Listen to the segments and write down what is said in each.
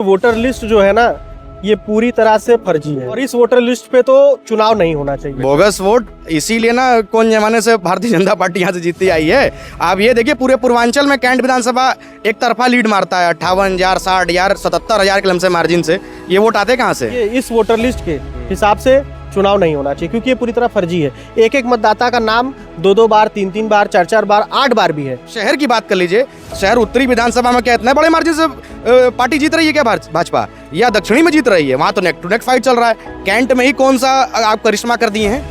Voter list जो है ना, ये पूरी तरह से फर्जी है और इस वोटर लिस्ट पे तो चुनाव नहीं होना चाहिए। बोगस वोट इसीलिए ना कौन जमाने से भारतीय जनता पार्टी यहाँ से जीतती आई है। आप ये देखिए पूरे पूर्वांचल में कैंट विधानसभा एक तरफा लीड मारता है 58,000, 60,000, 77,000 के लमसे मार्जिन से। ये वोट आते कहाँ से? ये इस वोटर लिस्ट के हिसाब से चुनाव नहीं होना चाहिए क्योंकि ये पूरी तरह फर्जी है। एक एक मतदाता का नाम 2-2 बार, 3-3 बार, 4-4 बार, 8 बार भी है। शहर की बात कर लीजिए, शहर उत्तरी विधानसभा में क्या इतने बड़े मार्जिन से पार्टी जीत रही है क्या भाजपा, या दक्षिणी में जीत रही है? वहाँ तो नेक टू नेक फाइट चल रहा है। कैंट में ही कौन सा आप करिश्मा कर दिए हैं?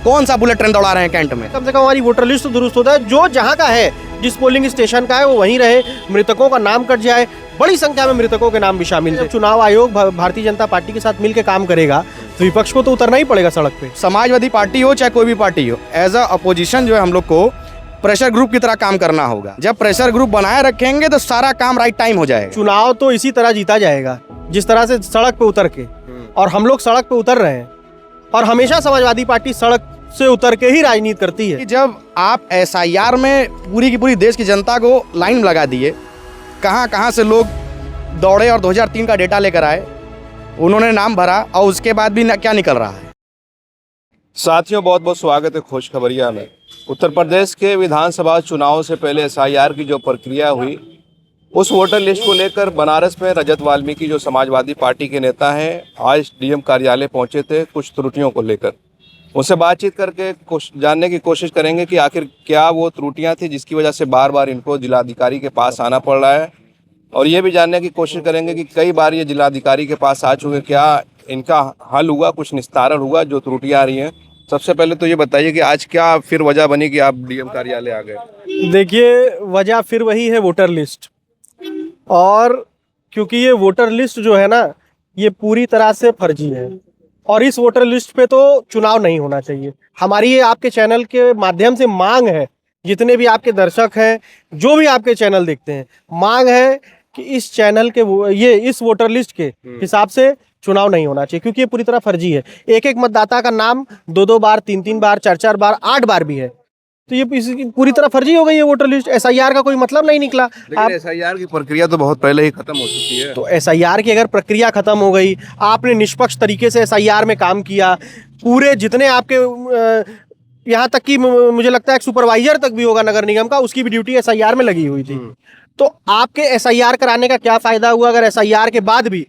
कौन सा बुलेट ट्रेन दौड़ा रहे हैं कैंट में? कम से कम हमारी वोटर लिस्ट तो दुरुस्त होता है। जो जहाँ का है, जिस पोलिंग स्टेशन का है वो वहीं रहे, मृतकों का नाम कट जाए। बड़ी संख्या में मृतकों के नाम भी शामिल है। चुनाव आयोग भारतीय जनता पार्टी के साथ मिलकर काम करेगा तो विपक्ष को तो उतरना ही पड़ेगा सड़क पे। समाजवादी पार्टी हो चाहे कोई भी पार्टी हो, एज अ अपोजिशन जो है हम लोग को प्रेशर ग्रुप की तरह काम करना होगा। जब प्रेशर ग्रुप बनाए रखेंगे तो सारा काम राइट टाइम हो जाएगा। चुनाव तो इसी तरह जीता जाएगा जिस तरह से सड़क पे उतर के, और हम लोग सड़क पे उतर रहे हैं और हमेशा समाजवादी पार्टी सड़क से उतर के ही राजनीति करती है। जब आप एसआईआर में पूरी की पूरी देश की जनता को लाइन लगा दिए, कहाँ कहाँ से लोग दौड़े और 2003 का डेटा लेकर आए, उन्होंने नाम भरा और उसके बाद भी क्या निकल रहा है। साथियों, बहुत बहुत स्वागत है खुश खबरिया में। उत्तर प्रदेश के विधानसभा चुनाव से पहले एसआईआर की जो प्रक्रिया हुई, उस वोटर लिस्ट को लेकर बनारस में रजत वाल्मीकि जो समाजवादी पार्टी के नेता हैं, आज डीएम कार्यालय पहुंचे थे कुछ त्रुटियों को लेकर। उनसे बातचीत करके जानने की कोशिश करेंगे कि आखिर क्या वो त्रुटियां थी जिसकी वजह से बार बार इनको जिलाधिकारी के पास आना पड़ रहा है, और ये भी जानने की कोशिश करेंगे कि कई बार ये जिलाधिकारी के पास आ चुके, क्या इनका हल हुआ, कुछ निस्तारण हुआ जो त्रुटियां आ रही हैं। सबसे पहले तो ये बताइए कि आज क्या फिर वजह बनी कि आप डीएम कार्यालय आ गए? देखिए, वजह फिर वही है, वोटर लिस्ट। और क्योंकि ये वोटर लिस्ट जो है ना, ये पूरी तरह से फर्जी है और इस वोटर लिस्ट पे तो चुनाव नहीं होना चाहिए। हमारी ये आपके चैनल के माध्यम से मांग है, जितने भी आपके दर्शक हैं, जो भी आपके चैनल देखते हैं, मांग है कि इस चैनल के इस वोटर लिस्ट के हिसाब से चुनाव नहीं होना चाहिए क्योंकि ये पूरी तरह फर्जी है। एक एक मतदाता का नाम 2-2 बार, 3-3 बार, 4-4 बार, 8 बार भी है, तो ये पूरी तरह फर्जी हो गई है वोटर लिस्ट। एसआईआर का कोई मतलब नहीं निकला। लेकिन एसआईआर की प्रक्रिया तो बहुत पहले ही खत्म हो चुकी है। तो एसआईआर की अगर प्रक्रिया खत्म हो गई, आपने निष्पक्ष तरीके से एसआईआर में काम किया, पूरे जितने आपके यहाँ तक कि मुझे लगता है एक सुपरवाइजर तक भी होगा नगर निगम का, उसकी भी ड्यूटी एसआईआर में लगी हुई थी, तो आपके एसआईआर कराने का क्या फायदा हुआ अगर एसआईआर के बाद भी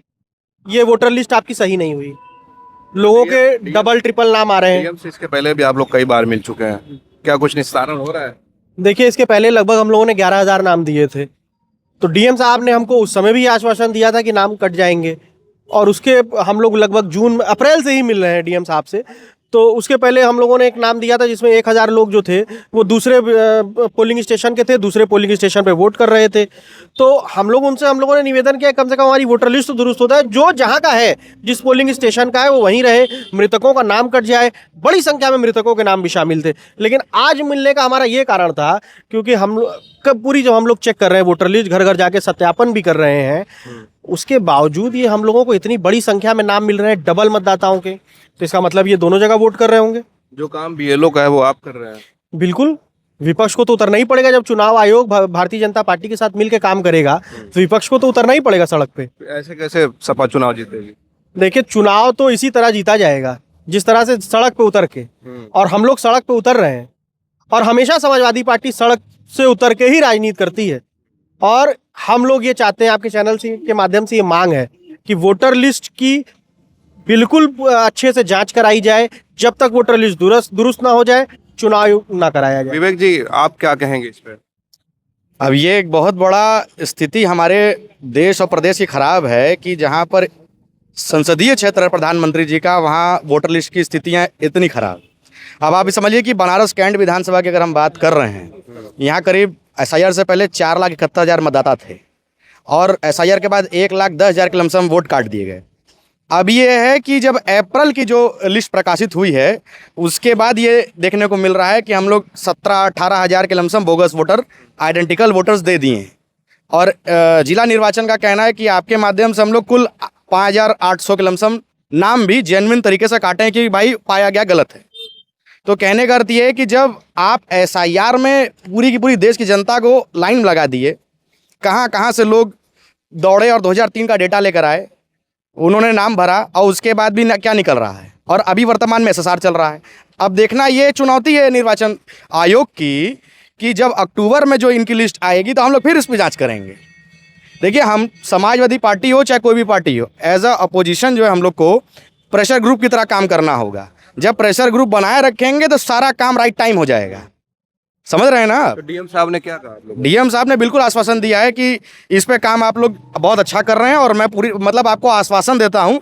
ये वोटर लिस्ट आपकी सही नहीं हुई? लोगों के डबल ट्रिपल नाम आ रहे हैं। डीएम से इसके पहले भी आप लोग कई बार मिल चुके हैं, क्या कुछ निस्तारण हो रहा है? देखिए, इसके पहले लगभग हम लोगों ने 11,000 नाम दिए थे, तो डीएम साहब ने हमको उस समय भी आश्वासन दिया था कि नाम कट जाएंगे, और उसके हम लोग लगभग अप्रैल से ही मिल रहे हैं डीएम साहब से। तो उसके पहले हम लोगों ने एक नाम दिया था जिसमें 1,000 लोग जो थे वो दूसरे पोलिंग स्टेशन के थे, दूसरे पोलिंग स्टेशन पे वोट कर रहे थे। तो हम लोगों ने निवेदन किया कम से कम हमारी वोटर लिस्ट तो दुरुस्त होता है। जो जहाँ का है, जिस पोलिंग स्टेशन का है वो वहीं रहे, मृतकों का नाम कट जाए। बड़ी संख्या में मृतकों के नाम भी शामिल थे। लेकिन आज मिलने का हमारा ये कारण था क्योंकि जब हम लोग चेक कर रहे हैं वोटर लिस्ट, घर घर जाके सत्यापन भी कर रहे हैं, उसके बावजूद ये हम लोगों को इतनी बड़ी संख्या में नाम मिल रहे हैं डबल मतदाताओं के, तो इसका मतलब ये दोनों जगह वोट कर रहे होंगे। जो काम बीएलओ का है वो आप कर रहे हैं? बिल्कुल, विपक्ष को तो उतरना ही पड़ेगा। जब चुनाव आयोग भारतीय जनता पार्टी के साथ मिलकर काम करेगा तो विपक्ष को तो उतरना ही पड़ेगा सड़क पे। ऐसे कैसे सपा चुनाव जीतेगी? देखिए, चुनाव तो इसी तरह जीता जाएगा जिस तरह से सड़क पे उतर के, और हम लोग सड़क पे उतर रहे हैं और हमेशा समाजवादी पार्टी सड़क से उतर के ही राजनीति करती है। और हम लोग ये चाहते हैं, आपके चैनल के माध्यम से ये मांग है कि वोटर लिस्ट की बिल्कुल अच्छे से जांच कराई जाए। जब तक वोटर लिस्ट दुरुस्त ना हो जाए, चुनाव ना कराया जाए। विवेक जी, आप क्या कहेंगे इस पर? अब ये एक बहुत बड़ा स्थिति हमारे देश और प्रदेश की खराब है कि जहाँ पर संसदीय क्षेत्र है प्रधानमंत्री जी का, वहाँ वोटर लिस्ट की स्थितियाँ इतनी खराब। अब आप समझिए कि बनारस कैंट विधानसभा की अगर हम बात कर रहे हैं, यहाँ करीब एसआईआर से पहले 4,71,000 मतदाता थे और एसआईआर के बाद 1,10,000 के लमसम वोट काट दिए गए। अब ये है कि जब अप्रैल की जो लिस्ट प्रकाशित हुई है, उसके बाद ये देखने को मिल रहा है कि हम लोग 17-18 हज़ार के lump sum bogus voter, identical voters दे दिए हैं। और जिला निर्वाचन का कहना है कि आपके माध्यम से हम लोग कुल 5,800 के लमसम नाम भी जेन्युइन तरीके से काटे हैं कि भाई पाया गया गलत है। तो कहने का अर्थ ये है कि जब आप एसआईआर में पूरी की पूरी देश की जनता को लाइन लगा दिए, कहाँ कहाँ से लोग दौड़े और 2003 का डेटा लेकर आए, उन्होंने नाम भरा और उसके बाद भी क्या निकल रहा है, और अभी वर्तमान में SSR चल रहा है। अब देखना ये चुनौती है निर्वाचन आयोग की कि जब अक्टूबर में जो इनकी लिस्ट आएगी तो हम लोग फिर इस पर जांच करेंगे। देखिए, हम समाजवादी पार्टी हो चाहे कोई भी पार्टी हो, एज अ अपोजिशन जो है हम लोग को प्रेशर ग्रुप की तरह काम करना होगा। जब प्रेशर ग्रुप बनाए रखेंगे तो सारा काम राइट टाइम हो जाएगा। समझ रहे हैं ना आप? तो डीएम साहब ने क्या कहा आप लोगों डीएम साहब ने बिल्कुल आश्वासन दिया है कि इस पे काम आप लोग बहुत अच्छा कर रहे हैं, और मैं पूरी मतलब आपको आश्वासन देता हूं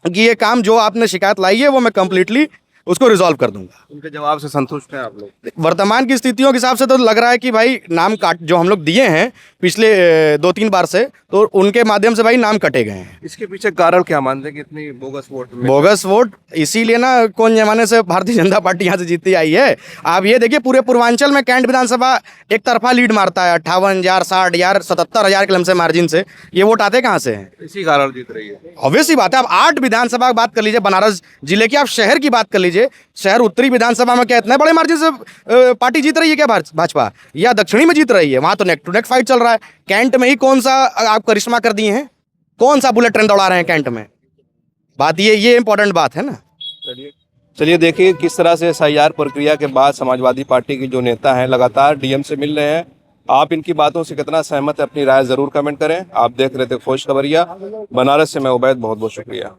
कि ये काम जो आपने शिकायत लाई है वो मैं कंप्लीटली उसको रिजॉल्व कर दूंगा। उनके जवाब से संतुष्ट हैं आप लोग? वर्तमान की स्थितियों के हिसाब से तो लग रहा है कि भाई नाम काट जो हम लोग दिए हैं पिछले 2-3 बार से, तो उनके माध्यम से भाई नाम कटे गए हैं। इसके पीछे कारण क्या मानते हैं कि इतनी बोगस वोट में? बोगस वोट इसीलिए ना, कौन जमाने से भारतीय जनता पार्टी यहाँ से जीतती आई है। आप ये देखिए, पूरे पूर्वांचल में कैंट विधानसभा एक तरफा लीड मारता है, 58,000, 60,000, 77,000 के लमसे मार्जिन से। ये वोट आते कहाँ से हैं? इसी कारण जीत रही है। ऑब्वियस सी बात है। आप 8 विधानसभा की बात कर लीजिए, बनारस जिले की, आप शहर की बात कर लीजिए, शहर उत्तरी विधानसभा में क्या इतने बड़े मार्जिन से पार्टी जीत रही है क्या भाजपा, या दक्षिणी में जीत रही है? वहां तो नेक टू नेक फाइट चल रहा है। कैंट में ही कौन सा आप करिश्मा कर दिए हैं, कौन सा बुलेट ट्रेन दौड़ा रहे हैं कैंट में? बात ये इंपॉर्टेंट बात है ना। चलिए देखिए किस तरह से SIR प्रक्रिया के बाद समाजवादी पार्टी के जो नेता हैं लगातार डीएम से मिल रहे हैं। आप इनकी बातों से कितना सहमत है, अपनी राय जरूर कमेंट करें। आप देख रहे थे खोज खबरिया बनारस से, मैं उबैद, बहुत बहुत शुक्रिया।